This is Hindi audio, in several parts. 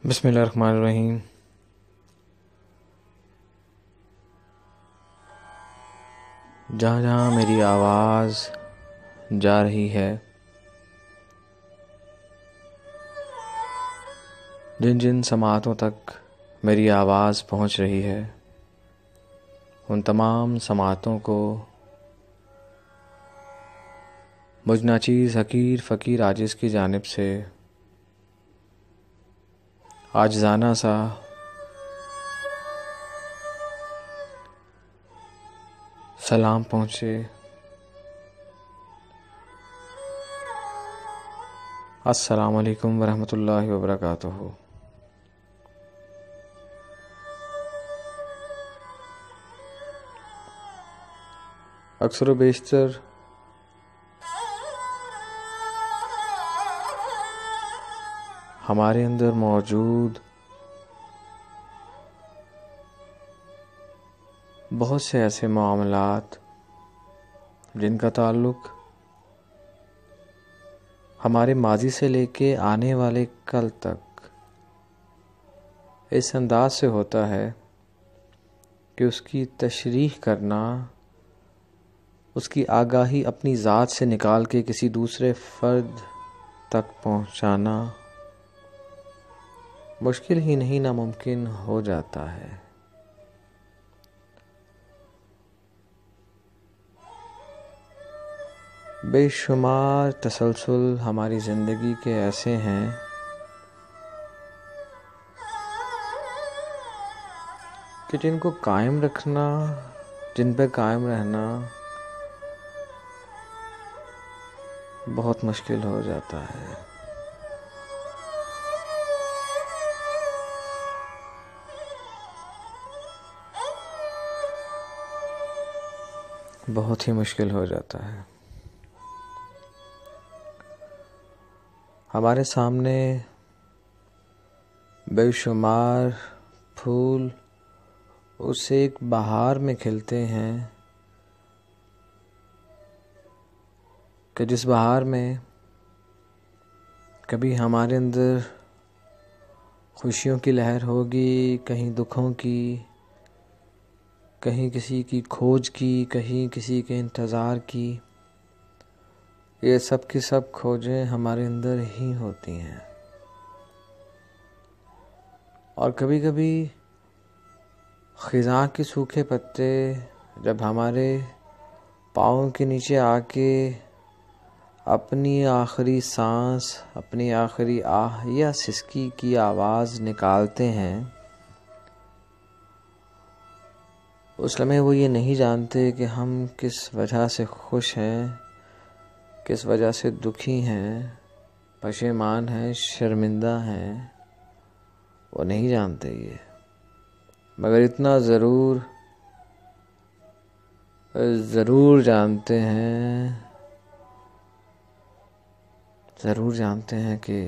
बिस्मिल्लाहिर्रहमानिर्रहीम। जहाँ जहाँ मेरी आवाज़ जा रही है, जिन जिन समातों तक मेरी आवाज़ पहुँच रही है, उन तमाम समातों को मुझ नाचीज़ हकीर फ़कीर आजिज़ की जानिब से आजिज़ाना सा सलाम पहुँचे। अस्सलामु अलैकुम वरहमतुल्लाहि वबरकातुहू। अक्सर व बेशतर हमारे अंदर मौजूद बहुत से ऐसे मामलात जिनका ताल्लुक़ हमारे माज़ी से लेके आने वाले कल तक इस अंदाज से होता है कि उसकी तशरीह करना, उसकी आगाही अपनी ज़ात से निकाल के किसी दूसरे फ़र्द तक पहुँचाना मुश्किल ही नहीं नामुमकिन हो जाता है। बेशुमार तसलसल हमारी ज़िंदगी के ऐसे हैं कि जिनको कायम रखना, जिन पे कायम रहना बहुत मुश्किल हो जाता है। बहुत ही मुश्किल हो जाता है। हमारे सामने बेशुमार फूल उस एक बहार में खिलते हैं कि जिस बहार में कभी हमारे अंदर खुशियों की लहर होगी, कहीं दुखों की, कहीं किसी की खोज की, कहीं किसी के इंतज़ार की। ये सब की सब खोजें हमारे अंदर ही होती हैं। और कभी कभी ख़िज़ां के सूखे पत्ते जब हमारे पाँव के नीचे आके अपनी आखिरी सांस, अपनी आखिरी आह या सिसकी की आवाज़ निकालते हैं, उस लम्हे वो ये नहीं जानते कि हम किस वजह से खुश हैं, किस वजह से दुखी हैं, पशेमान हैं, शर्मिंदा हैं। वो नहीं जानते ये, मगर इतना ज़रूर जानते हैं कि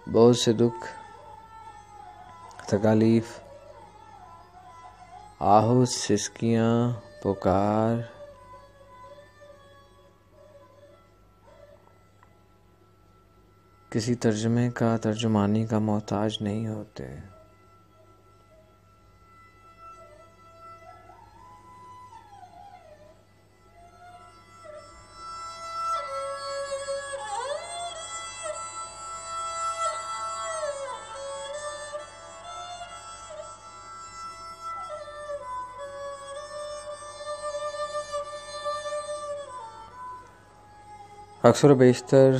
बहुत से दुख, तकालीफ, आहू, सिसकियाँ, पुकार किसी तर्जुमे का, तर्जुमानी का मोहताज नहीं होते। अक्सर बेशतर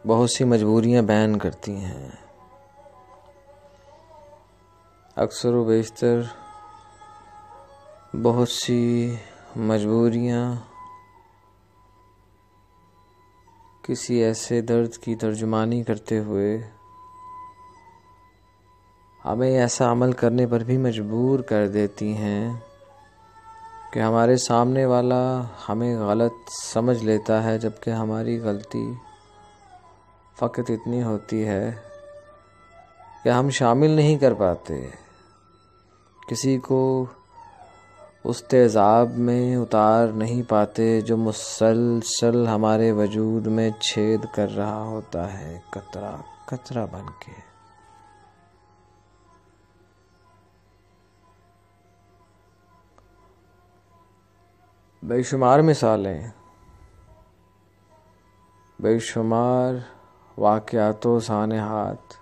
बहुत सी मजबूरियां बयान करती हैं। अक्सर व बेशतर बहुत सी मजबूरियां किसी ऐसे दर्द की तर्जुमानी करते हुए हमें ऐसा अमल करने पर भी मजबूर कर देती हैं कि हमारे सामने वाला हमें गलत समझ लेता है, जबकि हमारी गलती फ़कत इतनी होती है कि हम शामिल नहीं कर पाते किसी को उस तेज़ाब में उतार नहीं पाते जो मुसलसल हमारे वजूद में छेद कर रहा होता है, कतरा कतरा बन के। बेशुमार मिसालें, बेशुमार वाक़यातो सानेहात,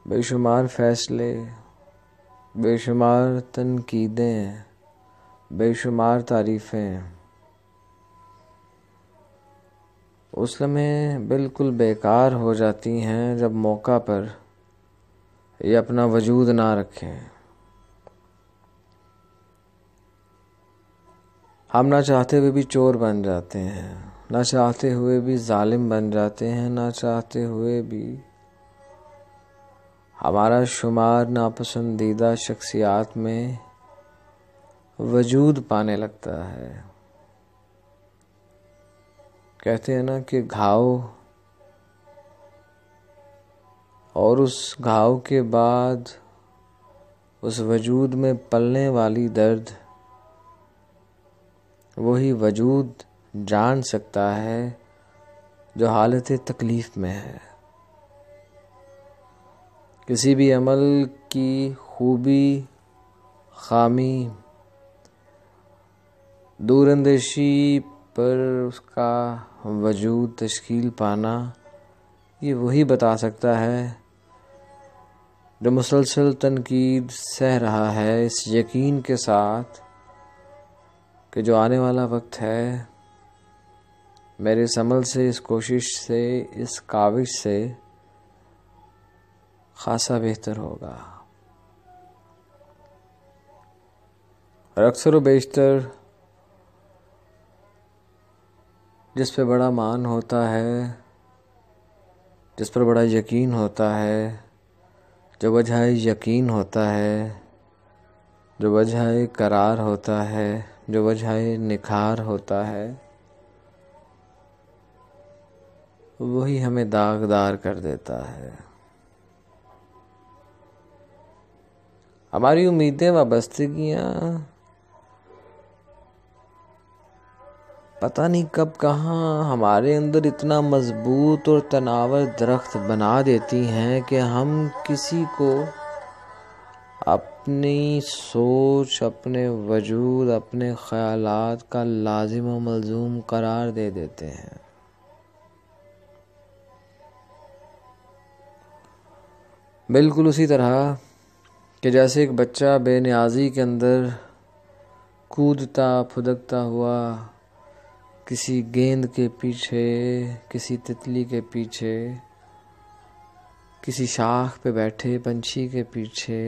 बेशुमार फ़ैसले, बेशुमार तनकीदें, बेशुमार तारीफ़ें उस लम्हे बिल्कुल बेकार हो जाती हैं जब मौका पर ये अपना वजूद ना रखें। हम ना चाहते हुए भी चोर बन जाते हैं, ना चाहते हुए भी जालिम बन जाते हैं, ना चाहते हुए भी हमारा शुमार नापसंदीदा शख्सियात में वजूद पाने लगता है। कहते हैं ना कि घाव और उस घाव के बाद उस वजूद में पलने वाली दर्द वही वजूद जान सकता है जो हालत तकलीफ में है। किसी भी अमल की खूबी, खामी, दूरअंदेशी पर उसका वजूद तश्कील पाना, ये वही बता सकता है जो मुसलसल तनकीद सह रहा है इस यकीन के साथ कि जो आने वाला वक्त है मेरे इस अमल से, इस कोशिश से, इस काविश से खासा बेहतर होगा। और अक्सर व बेशतर जिस पे बड़ा मान होता है, जिस पर बड़ा यकीन होता है, जो वजह यकीन होता है, जो वजह करार होता है, जो वजह निखार होता है, वही हमें दागदार कर देता है। हमारी उम्मीदें वाबस्तगियाँ पता नहीं कब कहाँ हमारे अंदर इतना मजबूत और तनावर दरख्त बना देती हैं कि हम किसी को अपनी सोच, अपने वजूद, अपने ख्यालात का लाजिम व मलजूम करार दे देते हैं। बिल्कुल उसी तरह कि जैसे एक बच्चा बेनियाजी के अंदर कूदता फुदकता हुआ किसी गेंद के पीछे, किसी तितली के पीछे, किसी शाख पे बैठे पंछी के पीछे,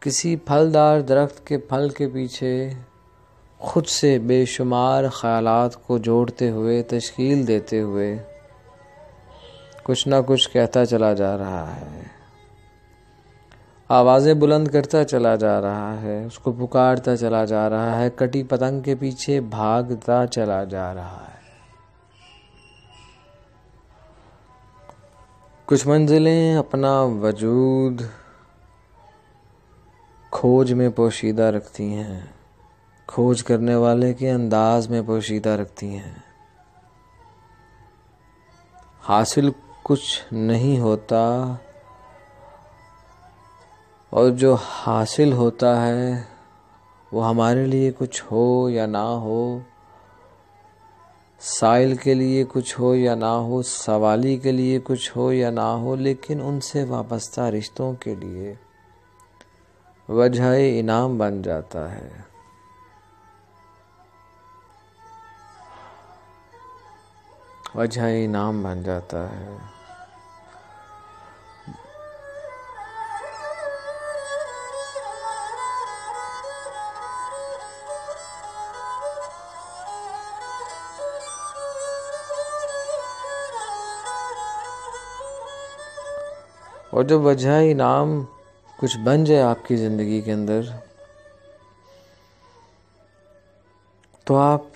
किसी फलदार दरख्त के फल के पीछे खुद से बेशुमार ख्यालात को जोड़ते हुए, तश्कील देते हुए कुछ ना कुछ कहता चला जा रहा है, आवाज़ें बुलंद करता चला जा रहा है, उसको पुकारता चला जा रहा है, कटी पतंग के पीछे भागता चला जा रहा है। कुछ मंजिलें अपना वजूद खोज में पोशीदा रखती हैं, खोज करने वाले के अंदाज में पोशीदा रखती हैं। हासिल कुछ नहीं होता और जो हासिल होता है वो हमारे लिए कुछ हो या ना हो, साइल के लिए कुछ हो या ना हो, सवाली के लिए कुछ हो या ना हो, लेकिन उनसे वाबस्ता रिश्तों के लिए वजह इनाम बन जाता है। वजह इनाम बन जाता है। और जब वजह इनाम कुछ बन जाए आपकी ज़िंदगी के अंदर, तो आप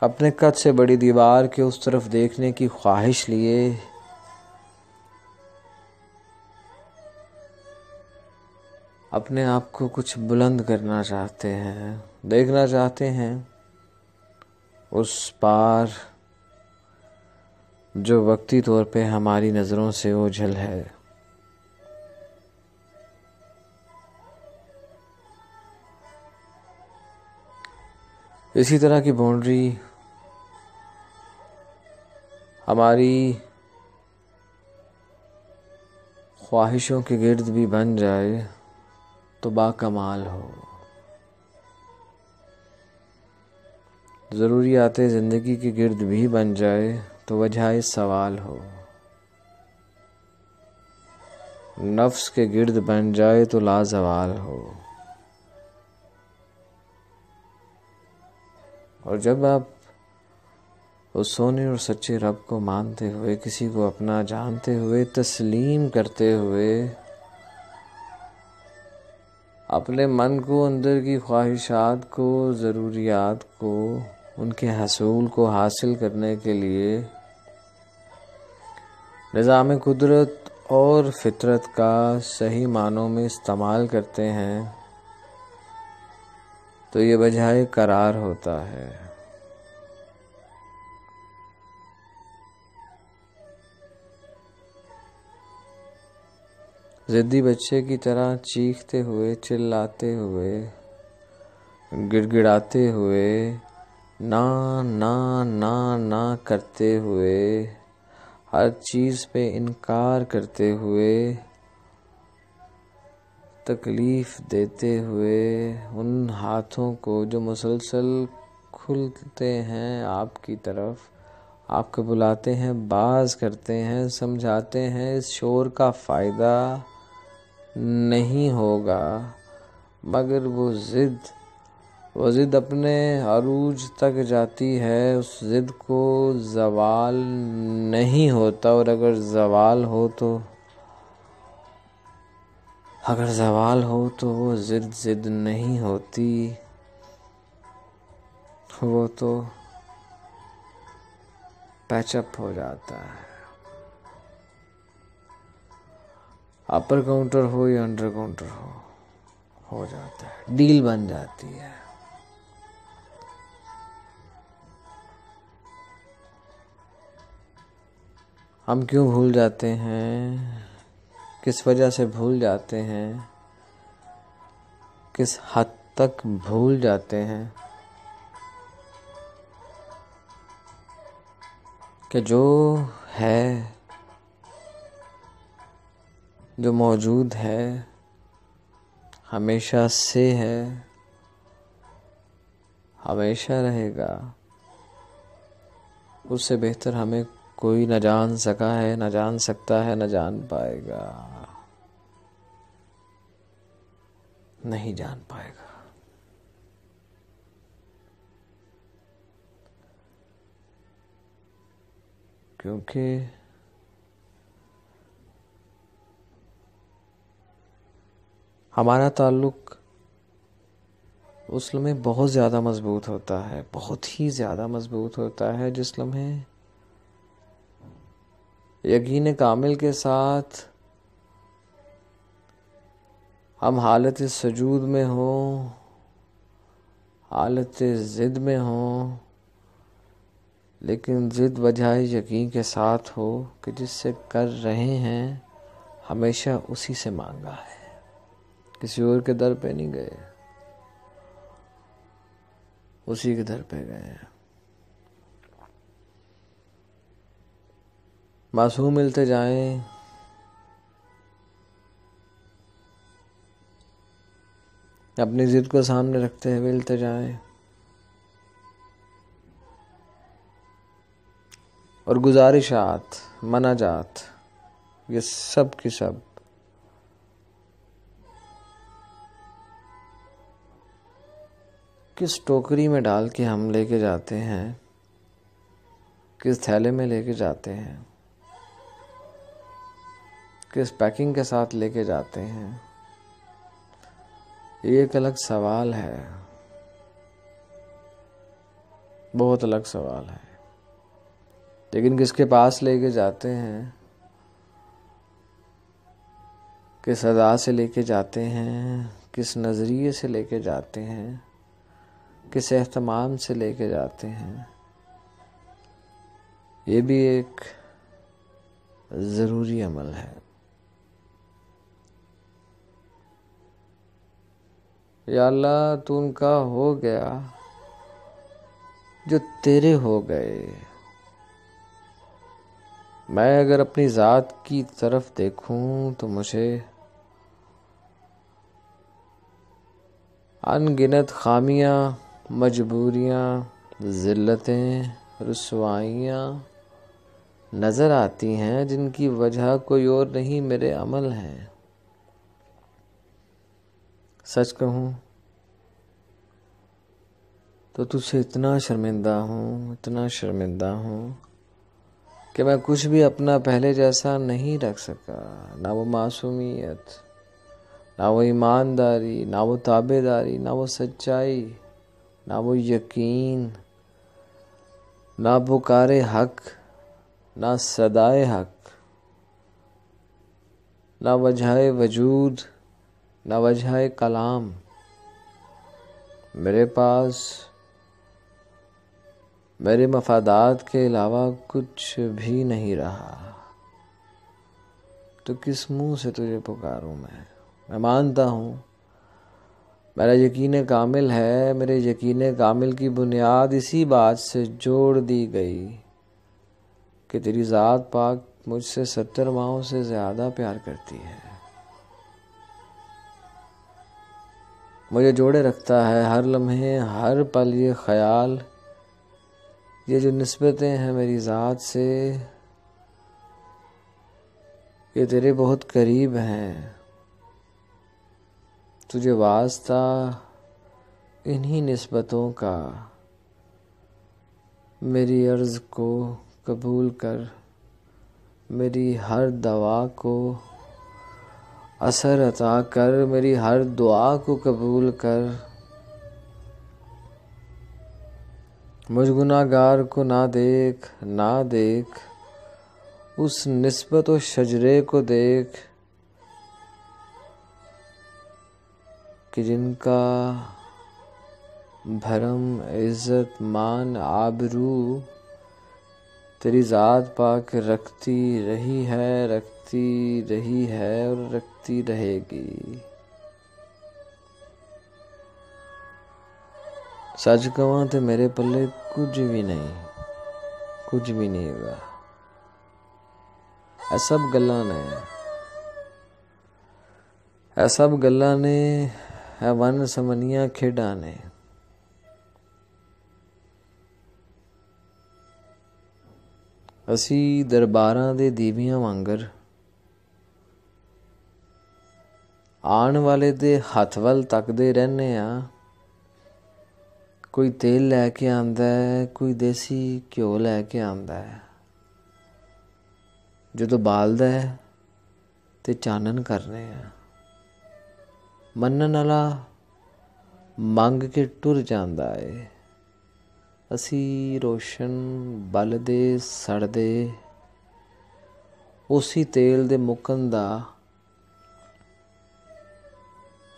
अपने कद से बड़ी दीवार के उस तरफ देखने की ख्वाहिश लिए अपने आप को कुछ बुलंद करना चाहते हैं, देखना चाहते हैं उस पार जो वक्ती तौर पे हमारी नज़रों से ओझल है। इसी तरह की बाउंड्री हमारी ख्वाहिशों के गिर्द भी बन जाए तो बाकमाल हो। ज़रूरियाते ज़िंदगी के गिर्द भी बन जाए तो वजह सवाल हो। नफ्स के गिर्द बन जाए तो लाजवाल हो। और जब आप उस सोने और सच्चे रब को मानते हुए, किसी को अपना जानते हुए, तस्लीम करते हुए, अपने मन को, अंदर की ख्वाहिशात को, ज़रूरियात को, उनके हसूल को हासिल करने के लिए निज़ाम कुदरत और फितरत का सही मानों में इस्तेमाल करते हैं तो ये बजाय करार होता है। ज़िद्दी बच्चे की तरह चीखते हुए, चिल्लाते हुए, गिड़गिड़ाते हुए, ना ना ना ना करते हुए, हर चीज़ पे इनकार करते हुए, तकलीफ़ देते हुए, उन हाथों को जो मुसलसल खुलते हैं आपकी तरफ, आपको बुलाते हैं, बाज करते हैं, समझाते हैं इस शोर का फ़ायदा नहीं होगा, मगर वो ज़िद अपने अरूज तक जाती है। उस ज़िद को ज़वाल नहीं होता, और अगर ज़वाल हो तो वो ज़िद नहीं होती, वो तो पैचअप हो जाता है। अपर काउंटर हो या अंडर काउंटर हो जाता है, डील बन जाती है। हम क्यों भूल जाते हैं, किस वजह से भूल जाते हैं, किस हद तक भूल जाते हैं कि जो है, जो मौजूद है, हमेशा से है, हमेशा रहेगा। उससे बेहतर हमें कोई न जान सका है, न जान सकता है, न जान पाएगा, नहीं जान पाएगा। क्योंकि हमारा ताल्लुक उस लम्हे बहुत ज़्यादा मजबूत होता है, बहुत ही ज़्यादा मजबूत होता है जिस लम्हे यकीन कामिल के साथ हम हालत सजूद में हो, हालत ज़िद में हो, लेकिन ज़िद बजाय यकीन के साथ हो कि जिससे कर रहे हैं हमेशा उसी से मांगा है, किसी और के दर पे नहीं गए, उसी के दर पे गए हैं। मासूम मिलते जाएं, अपनी ज़िद को सामने रखते हुए मिलते जाएं, और गुजारिशात, मनाजात, ये सब की सब किस टोकरी में डाल के हम लेके जाते हैं, किस थैले में लेके जाते हैं, किस पैकिंग के साथ लेके जाते हैं, ये एक अलग सवाल है, बहुत अलग सवाल है। लेकिन किसके पास लेके जाते हैं किस अदा से लेके जाते हैं, किस नज़रिए से लेके जाते हैं, किस एहतमाम से लेके जाते हैं, ये भी एक ज़रूरी अमल है। या अल्लाह, तू उनका हो गया जो तेरे हो गए। मैं अगर अपनी ज़ात की तरफ देखूं तो मुझे अनगिनत खामियां, मजबूरियां, ज़िल्लतें, रुसवाइयां नज़र आती हैं, जिनकी वजह कोई और नहीं, मेरे अमल हैं। सच कहूं तो तुझसे इतना शर्मिंदा हूँ कि मैं कुछ भी अपना पहले जैसा नहीं रख सका। ना वो मासूमियत, ना वो ईमानदारी, ना वो ताबेदारी, ना वो सच्चाई, ना वो यकीन, ना पुकारे हक, ना सदाए हक, ना वजह वजूद, ना वजह कलाम। मेरे पास मेरे मफादात के अलावा कुछ भी नहीं रहा, तो किस मुंह से तुझे पुकारूं मैं मानता हूँ मेरा यकीन कामिल है। मेरे यकीन कामिल की बुनियाद इसी बात से जोड़ दी गई कि तेरी ज़ात पाक मुझसे 70 माहों से ज़्यादा प्यार करती है, मुझे जोड़े रखता है हर लम्हे हर पल। ये ख्याल, ये जो निस्बतें हैं मेरी ज़ात से, ये तेरे बहुत करीब हैं। तुझे वास्ता इन्हीं निस्बतों का, मेरी अर्ज़ को कबूल कर, मेरी हर दवा को असर अता कर, मेरी हर दुआ को कबूल कर। मुझ गुनाहगार को ना देख, उस निस्बत व शजरे को देख कि जिनका भरम, इज़्ज़त, मान, आबरू तेरी ज़ात पाक रखती रही है और रखती रहेगी। सच कहूं तो मेरे पल्ले कुछ भी नहीं होगा। ਇਹ ਸਭ ਗੱਲਾਂ ਨੇ ਇਹ ਵਨ ਸਮਨੀਆਂ ਖੇਡਾਂ ਨੇ। ਅਸੀਂ ਦਰਬਾਰਾਂ ਦੇ ਦੀਵਿਆਂ ਵਾਂਗਰ ਆਉਣ ਵਾਲੇ ਦੇ ਹੱਥ ਵੱਲ ਤੱਕਦੇ ਰਹਿੰਦੇ ਆ। ਕੋਈ ਤੇਲ ਲੈ ਕੇ ਆਂਦਾ ਹੈ, ਕੋਈ ਦੇਸੀ ਘਿਓ ਲੈ ਕੇ ਆਂਦਾ ਹੈ। ਜਦੋਂ ਬਾਲਦਾ ਹੈ ਤੇ ਚਾਨਣ ਕਰਨੇ ਆ। ਮੰਨਣ ਵਾਲਾ ਮੰਗ ਕੇ ਟੁਰ ਜਾਂਦਾ ਏ। ਅਸੀਂ ਰੋਸ਼ਨ ਬਲਦੇ ਸੜਦੇ ਉਸੀ ਤੇਲ ਦੇ ਮੁੱਕਣ ਦਾ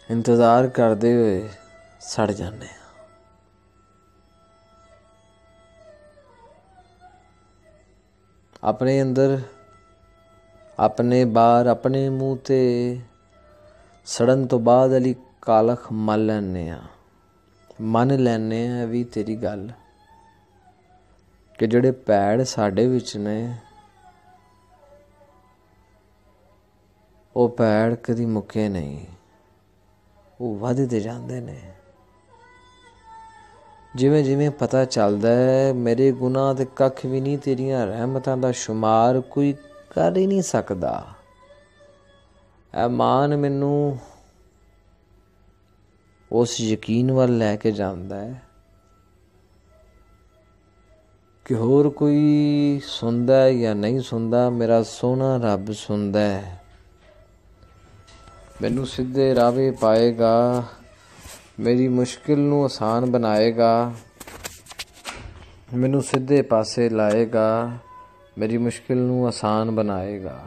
ਇੰਤਜ਼ਾਰ ਕਰਦੇ ਹੋਏ ਸੜ ਜਾਂਦੇ ਆ। ਆਪਣੇ ਅੰਦਰ, ਆਪਣੇ ਬਾਹਰ, ਆਪਣੇ ਮੂੰਹ ਤੇ ਸੜਨ ਤੋਂ ਬਾਅਦ ਵਾਲੀ ਕਾਲਖ ਮਲ ਲੈਂਦੇ ਆ। ਮੰਨ ਲੈਂਦੇ ਆ ਵੀ ਤੇਰੀ ਗੱਲ ਕਿ ਜਿਹੜੇ ਪੈੜ ਸਾਡੇ ਵਿੱਚ ਨੇ ਉਹ ਪੈੜ ਕਦੀ ਮੁੱਕੇ ਨਹੀਂ, ਉਹ ਵੱਧਦੇ ਜਾਂਦੇ ਨੇ। ਜਿਵੇਂ ਜਿਵੇਂ ਪਤਾ ਚੱਲਦਾ ਹੈ ਮੇਰੇ ਗੁਨਾਹ ਤੇ ਕੱਖ ਵੀ ਨਹੀਂ, ਤੇਰੀਆਂ ਰਹਿਮਤਾਂ ਦਾ ਸ਼ੁਮਾਰ ਕੋਈ ਕਰ ਹੀ ਨਹੀਂ ਸਕਦਾ। ਇਹ ਮਾਨ ਮੈਨੂੰ ਉਸ ਯਕੀਨ ਵੱਲ ਲੈ ਕੇ ਜਾਂਦਾ ਹੈ ਕਿ ਹੋਰ ਕੋਈ ਸੁਣਦਾ ਹੈ ਜਾਂ ਨਹੀਂ ਸੁਣਦਾ, ਮੇਰਾ ਸੋਹਣਾ ਰੱਬ ਸੁਣਦਾ ਹੈ। ਮੈਨੂੰ ਸਿੱਧੇ ਰਾਵੇ ਪਾਏਗਾ, ਮੇਰੀ ਮੁਸ਼ਕਿਲ ਨੂੰ ਆਸਾਨ ਬਣਾਏਗਾ, ਮੈਨੂੰ ਸਿੱਧੇ ਪਾਸੇ ਲਾਏਗਾ, ਮੇਰੀ ਮੁਸ਼ਕਿਲ ਨੂੰ ਆਸਾਨ ਬਣਾਏਗਾ।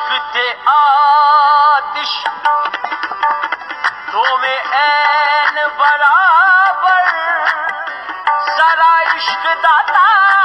ते आतिश दो में ऐन बराबर, जरा इश्क दाता